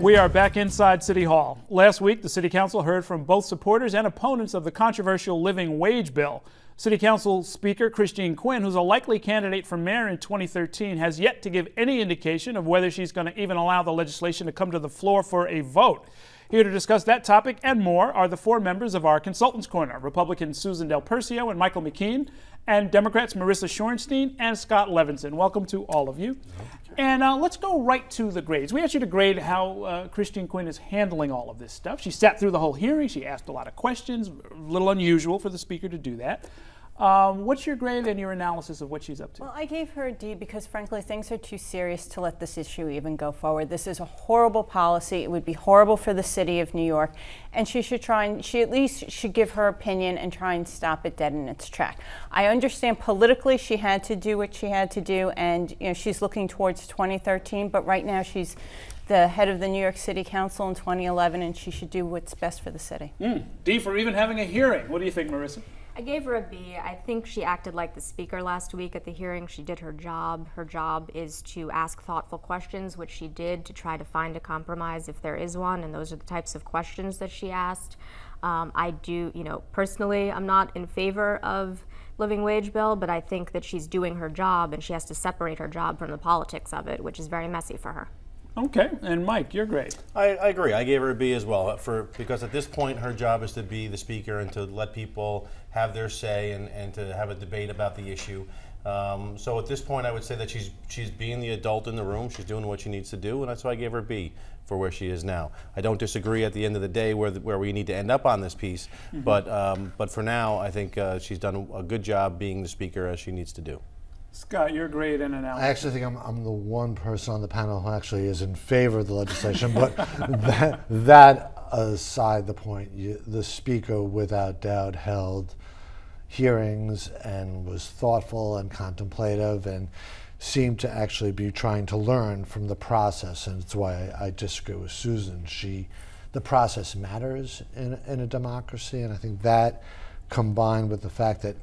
We are back inside City Hall. Last week, the City Council heard from both supporters and opponents of the controversial living wage bill. City Council Speaker Christine Quinn, who's a likely candidate for mayor in 2013, has yet to give any indication of whether she's going to even allow the legislation to come to the floor for a vote. Here to discuss that topic and more are the four members of our Consultants Corner, Republicans Susan Del Percio and Michael McKeon, and Democrats Marissa Shorenstein and Scott Levenson. Welcome to all of you. And let's go right to the grades. We asked you to grade how Christine Quinn is handling all of this stuff. She sat through the whole hearing. She asked a lot of questions, a little unusual for the speaker to do that. What's your grade and your analysis of what she's up to? Well, I gave her a D because, frankly, things are too serious to let this issue even go forward. This is a horrible policy. It would be horrible for the city of New York, and she should try and, she at least should give her opinion and try and stop it dead in its track. I understand politically she had to do what she had to do, and you know she's looking towards 2013, but right now she's the head of the New York City Council in 2011, and she should do what's best for the city. D for even having a hearing. What do you think, Marissa? I gave her a B. I think she acted like the speaker last week at the hearing. She did her job. Her job is to ask thoughtful questions, which she did, to try to find a compromise if there is one, and those are the types of questions that she asked. I do, personally, I'm not in favor of living wage bill, but I think that she's doing her job, and she has to separate her job from the politics of it, which is very messy for her. Okay, and Mike, your grade. I agree. I gave her a B as well, because at this point her job is to be the speaker and to let people have their say and to have a debate about the issue. So at this point I would say that she's being the adult in the room. She's doing what she needs to do, and that's why I gave her a B for where she is now. I don't disagree at the end of the day where we need to end up on this piece, but for now I think she's done a good job being the speaker as she needs to do. Scott, your grade and analysis. I actually think I'm the one person on the panel who actually is in favor of the legislation, but that aside the point, the speaker without doubt held hearings and was thoughtful and contemplative and seemed to actually be trying to learn from the process, and it's why I disagree with Susan. The process matters in a democracy, and I think that combined with the fact that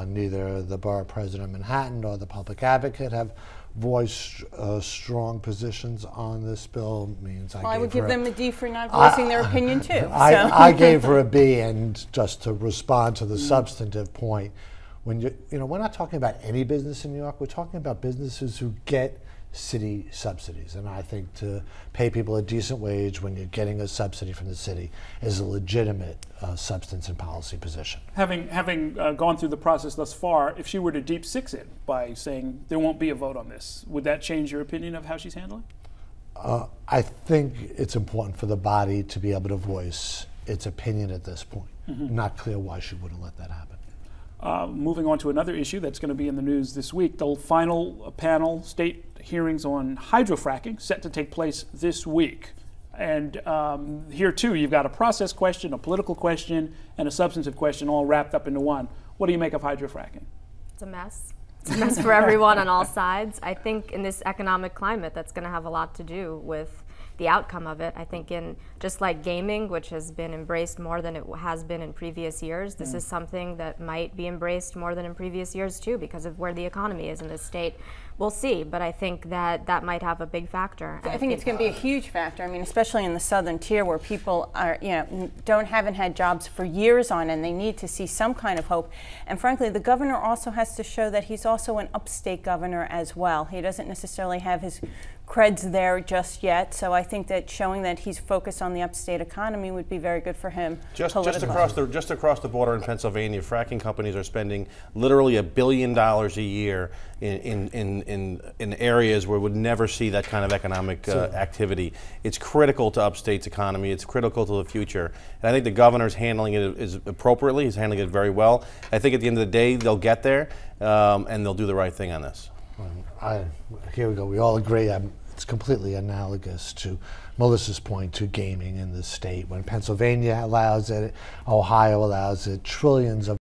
neither the borough president of Manhattan nor the public advocate have voiced strong positions on this bill means I would give them a D for not voicing their opinion too. I gave her a B, and just to respond to the substantive point, when we're not talking about any business in New York, we're talking about businesses who get city subsidies, and I think to pay people a decent wage when you're getting a subsidy from the city is a legitimate substance and policy position. Having gone through the process thus far, if she were to deep six it by saying there won't be a vote on this, would that change your opinion of how she's handling? I think it's important for the body to be able to voice its opinion at this point. Not clear why she wouldn't let that happen. Moving on to another issue that's going to be in the news this week, the final panel state hearings on hydrofracking set to take place this week. And here too, you've got a process question, a political question, and a substantive question all wrapped up into one. What do you make of hydrofracking? It's a mess. It's a mess for everyone on all sides. I think in this economic climate, that's going to have a lot to do with the outcome of it. I think just like gaming, which has been embraced more than it has been in previous years, this is something that might be embraced more than in previous years too, because of where the economy is in this state. We'll see, but I think that might have a big factor. I think it's going to be a huge factor. I mean, especially in the southern tier where people are, haven't had jobs for years on, and they need to see some kind of hope. And frankly, the governor also has to show that he's also an upstate governor as well. He doesn't necessarily have his creds there just yet, so I think that showing that he's focused on the upstate economy would be very good for him. Just across the border in Pennsylvania, fracking companies are spending literally $1 billion a year in areas where we would never see that kind of economic activity. It's critical to upstate's economy. It's critical to the future. And I think the governor's handling it appropriately. He's handling it very well. I think at the end of the day, they'll get there and they'll do the right thing on this. Here we go. We all agree. It's completely analogous to Melissa's point to gaming in the state. When Pennsylvania allows it, Ohio allows it, trillions of